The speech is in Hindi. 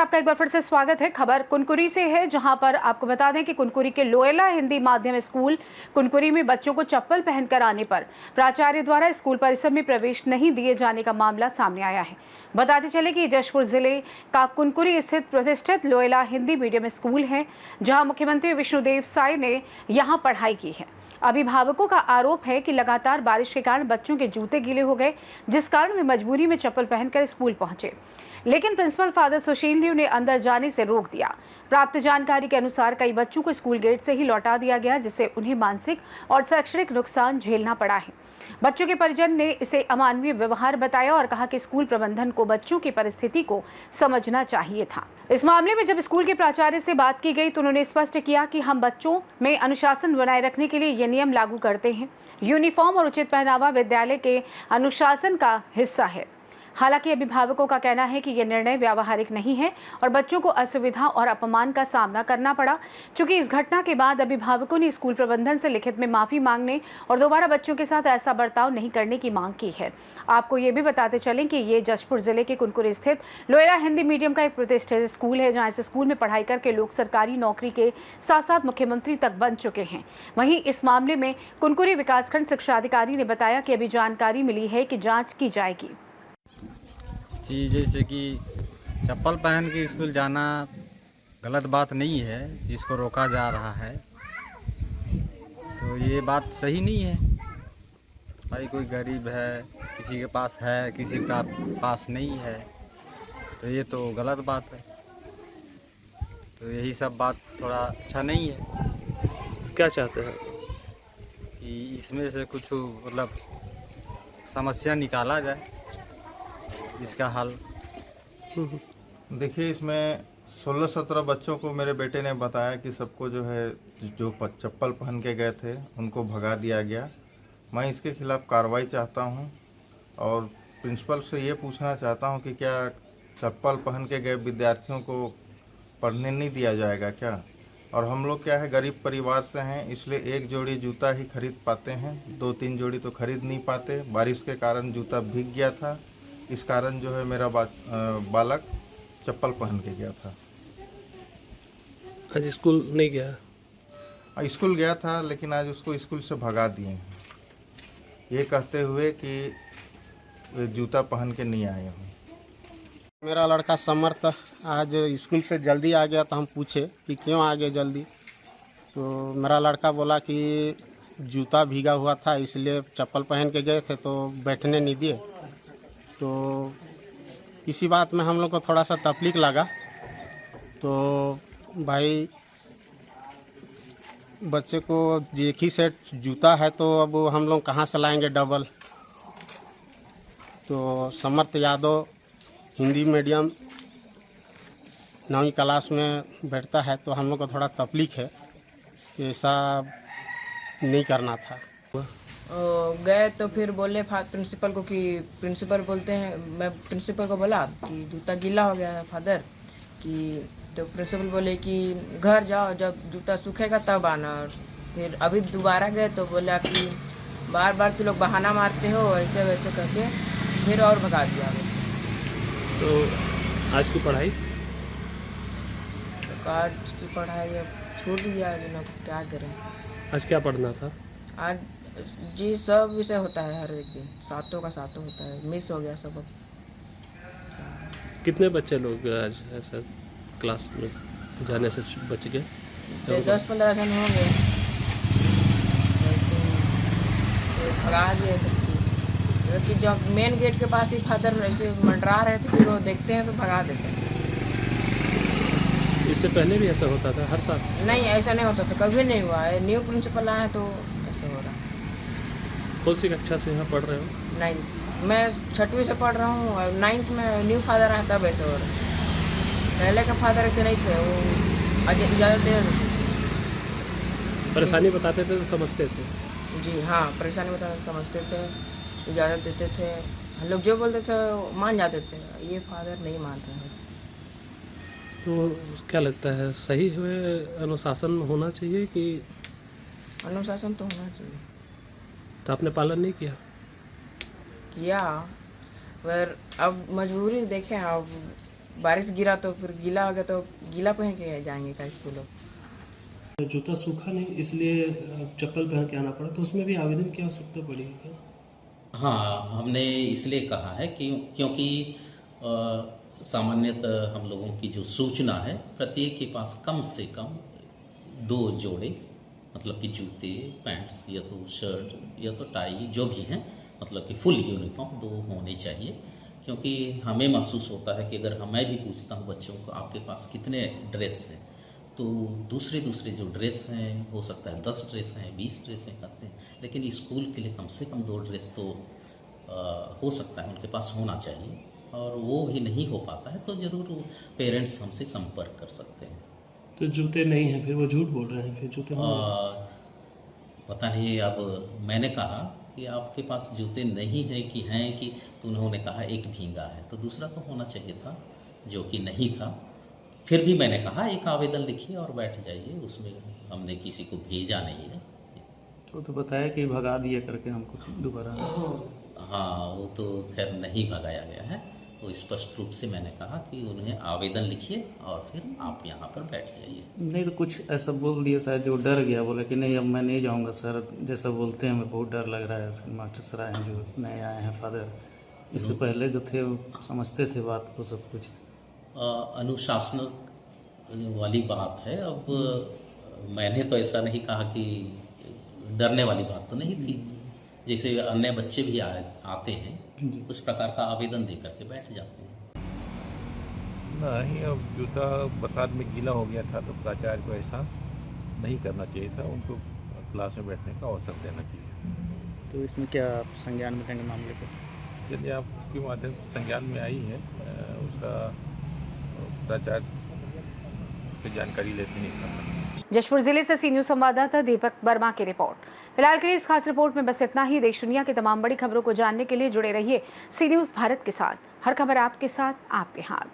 आपका एक बार फिर से स्वागत है। खबर कुनकुरी से है, जहां पर आपको बता दें कि कुनकुरी के लोयला हिंदी माध्यम स्कूल कुनकुरी में बच्चों को चप्पल पहनकर आने पर प्राचार्य द्वारा स्कूल परिसर में प्रवेश नहीं दिए जाने का मामला सामने आया है। बताते चले कि जशपुर जिले का कुनकुरी स्थित प्रतिष्ठित लोयला हिंदी मीडियम स्कूल है, जहाँ मुख्यमंत्री विष्णुदेव साय ने यहाँ पढ़ाई की है। अभिभावकों का आरोप है कि लगातार बारिश के कारण बच्चों के जूते गीले हो गए, जिस कारण वे मजबूरी में चप्पल पहनकर स्कूल पहुंचे, लेकिन प्रिंसिपल फादर सुशील ने उन्हें अंदर जाने से रोक दिया। प्राप्त जानकारी के अनुसार कई बच्चों को स्कूल गेट से ही लौटा दिया गया, जिससे उन्हें मानसिक और शैक्षणिक नुकसान झेलना पड़ा है। बच्चों के परिजन ने इसे अमानवीय व्यवहार बताया और कहा कि स्कूल प्रबंधन को बच्चों की परिस्थिति को समझना चाहिए था। इस मामले में जब स्कूल के प्राचार्य से बात की गई तो उन्होंने स्पष्ट किया कि हम बच्चों में अनुशासन बनाए रखने के लिए ये नियम लागू करते हैं। यूनिफॉर्म और उचित पहनावा विद्यालय के अनुशासन का हिस्सा है। हालांकि अभिभावकों का कहना है कि यह निर्णय व्यावहारिक नहीं है और बच्चों को असुविधा और अपमान का सामना करना पड़ा। चूंकि इस घटना के बाद अभिभावकों ने स्कूल प्रबंधन से लिखित में माफी मांगने और दोबारा बच्चों के साथ ऐसा बर्ताव नहीं करने की मांग की है। आपको ये भी बताते चलें कि ये जशपुर जिले के कुनकुरी स्थित लोयला हिंदी मीडियम का एक प्रतिष्ठित स्कूल है, जहाँ इस स्कूल में पढ़ाई करके लोग सरकारी नौकरी के साथ साथ मुख्यमंत्री तक बन चुके हैं। वहीं इस मामले में कुनकुरी विकासखंड शिक्षा अधिकारी ने बताया कि अभी जानकारी मिली है कि जाँच की जाएगी। जी, जैसे कि चप्पल पहन के स्कूल जाना गलत बात नहीं है, जिसको रोका जा रहा है, तो ये बात सही नहीं है। भाई कोई गरीब है, किसी के पास है, किसी का पास नहीं है, तो ये तो गलत बात है। तो यही सब बात थोड़ा अच्छा नहीं है। क्या चाहते हैं कि इसमें से कुछ मतलब समस्या निकाला जाए, इसका हल। देखिए, इसमें 16-17 बच्चों को मेरे बेटे ने बताया कि सबको जो है जो चप्पल पहन के गए थे उनको भगा दिया गया। मैं इसके खिलाफ़ कार्रवाई चाहता हूं और प्रिंसिपल से ये पूछना चाहता हूं कि क्या चप्पल पहन के गए विद्यार्थियों को पढ़ने नहीं दिया जाएगा क्या? और हम लोग क्या है, गरीब परिवार से हैं, इसलिए एक जोड़ी जूता ही खरीद पाते हैं, 2-3 जोड़ी तो खरीद नहीं पाते। बारिश के कारण जूता भीग गया था, इस कारण जो है मेरा बालक चप्पल पहन के गया था। आज स्कूल नहीं गया? स्कूल गया था, लेकिन आज उसको स्कूल से भगा दिए हैं, ये कहते हुए कि वे जूता पहन के नहीं आए हूँ। मेरा लड़का समर्थ आज स्कूल से जल्दी आ गया, तो हम पूछे कि क्यों आ गए जल्दी, तो मेरा लड़का बोला कि जूता भीगा हुआ था इसलिए चप्पल पहन के गए थे तो बैठने नहीं दिए। तो इसी बात में हम लोग को थोड़ा सा तकलीफ लगा। तो भाई बच्चे को एक ही सेट जूता है, तो अब हम लोग कहाँ से लाएंगे डबल। तो समर्थ यादव हिंदी मीडियम 9वीं क्लास में बैठता है, तो हम लोग को थोड़ा तकलीफ है कि ऐसा नहीं करना था। गए तो फिर बोले प्रिंसिपल को कि प्रिंसिपल बोलते हैं, मैं प्रिंसिपल को बोला कि जूता गीला हो गया है फादर कि, तो प्रिंसिपल बोले कि घर जाओ, जब जूता सूखेगा तब आना। और फिर अभी दोबारा गए तो बोला कि बार बार तुम लोग बहाना मारते हो, ऐसे वैसे करके फिर और भगा दिया। तो आज की पढ़ाई अब छूट गया, जो ना क्या करें। आज क्या पढ़ना था? आज जी सब विषय होता है, हर एक दिन सातों का सातों होता है, मिस हो गया सब। कितने बच्चे लोग आज ऐसा क्लास में जाने से बच गए? 10-15 जन होंगे, भगा दिए सबकी। कि जब मेन गेट के पास ही फादर ऐसे मंडरा रहे थे, फिर वो देखते हैं तो भगा देते हैं। इससे पहले भी ऐसा होता था हर साल? नहीं, ऐसा नहीं होता था, कभी नहीं हुआ है। न्यू प्रिंसिपल आए तो ऐसा हो रहा। कौन सी कक्षा से यहाँ पढ़ रहे हो? 9th। मैं 6वीं से पढ़ रहा हूँ और 9th में न्यू फादर आए तब ऐसे हो रहा है। पहले के फादर ऐसे नहीं थे, वो इजाज़त दे देते थे। परेशानी बताते थे तो समझते थे? जी हाँ, परेशानी बताते समझते थे, इजाज़त देते थे। हम लोग जो बोलते थे मान जाते थे, ये फादर नहीं मान रहे हैं। तो क्या लगता है, सही हुए अनुशासन होना चाहिए कि? अनुशासन तो होना चाहिए। तो आपने पालन नहीं किया? पर अब मजबूरी देखें, अब बारिश गिरा तो फिर गीला हो गया तो गीला पहन के जाएंगे का स्कूल। जूता सूखा नहीं इसलिए चप्पल पहन के आना पड़ा, तो उसमें भी आवेदन की आवश्यकता पड़ेगी क्या? हाँ, हमने इसलिए कहा है कि क्योंकि सामान्यतः हम लोगों की जो सूचना है, प्रत्येक के पास कम से कम 2 जोड़े मतलब कि जूते, पैंट्स या तो शर्ट या तो टाई जो भी हैं, मतलब कि फुल यूनिफॉर्म 2 होने चाहिए। क्योंकि हमें महसूस होता है कि अगर मैं भी पूछता हूँ बच्चों को आपके पास कितने ड्रेस हैं, तो दूसरे जो ड्रेस हैं हो सकता है 10 ड्रेस हैं, 20 ड्रेसें करते हैं, लेकिन स्कूल के लिए कम से कम 2 ड्रेस तो हो सकता है उनके पास होना चाहिए, और वो भी नहीं हो पाता है तो ज़रूर पेरेंट्स हमसे संपर्क कर सकते हैं। तो जूते नहीं हैं, फिर वो झूठ बोल रहे हैं, फिर जूते होंगे। पता नहीं, अब मैंने कहा कि आपके पास जूते नहीं हैं कि हैं कि, तो उन्होंने कहा एक भींगा है, तो दूसरा तो होना चाहिए था जो कि नहीं था। फिर भी मैंने कहा एक आवेदन लिखिए और बैठ जाइए, उसमें हमने किसी को भेजा नहीं है। तो बताया कि भगा दिए करके हमको दोबारा। हाँ, वो तो खैर नहीं भगाया गया है, वो स्पष्ट रूप से मैंने कहा कि उन्हें आवेदन लिखिए और फिर आप यहाँ पर बैठ जाइए। नहीं तो कुछ ऐसा बोल दिया शायद जो डर गया, बोला कि नहीं अब मैं नहीं जाऊँगा सर, जैसा बोलते हैं हमें बहुत डर लग रहा है। फिर मास्टर सर आए हैं जो नए आए हैं फादर, इससे पहले जो थे वो समझते थे बात को सब कुछ। अनुशासन वाली बात है। अब मैंने तो ऐसा नहीं कहा कि डरने वाली बात तो नहीं थी, जैसे अन्य बच्चे भी आते हैं उस प्रकार का आवेदन दे करके बैठ जाते हैं। नहीं, अब जूता बरसात में गीला हो गया था तो प्राचार्य को ऐसा नहीं करना चाहिए था, उनको क्लास में बैठने का अवसर देना चाहिए। तो इसमें क्या आप संज्ञान में लेंगे मामले को? चलिए, आपके माध्यम से संज्ञान में आई है, उसका प्राचार्य से जानकारी लेते हैं इस संबंध में। जशपुर जिले से सी न्यूज संवाददाता दीपक वर्मा की रिपोर्ट। फिलहाल के लिए इस खास रिपोर्ट में बस इतना ही। देश दुनिया की तमाम बड़ी खबरों को जानने के लिए जुड़े रहिए सी न्यूज भारत के साथ। हर खबर आपके साथ, आपके हाथ।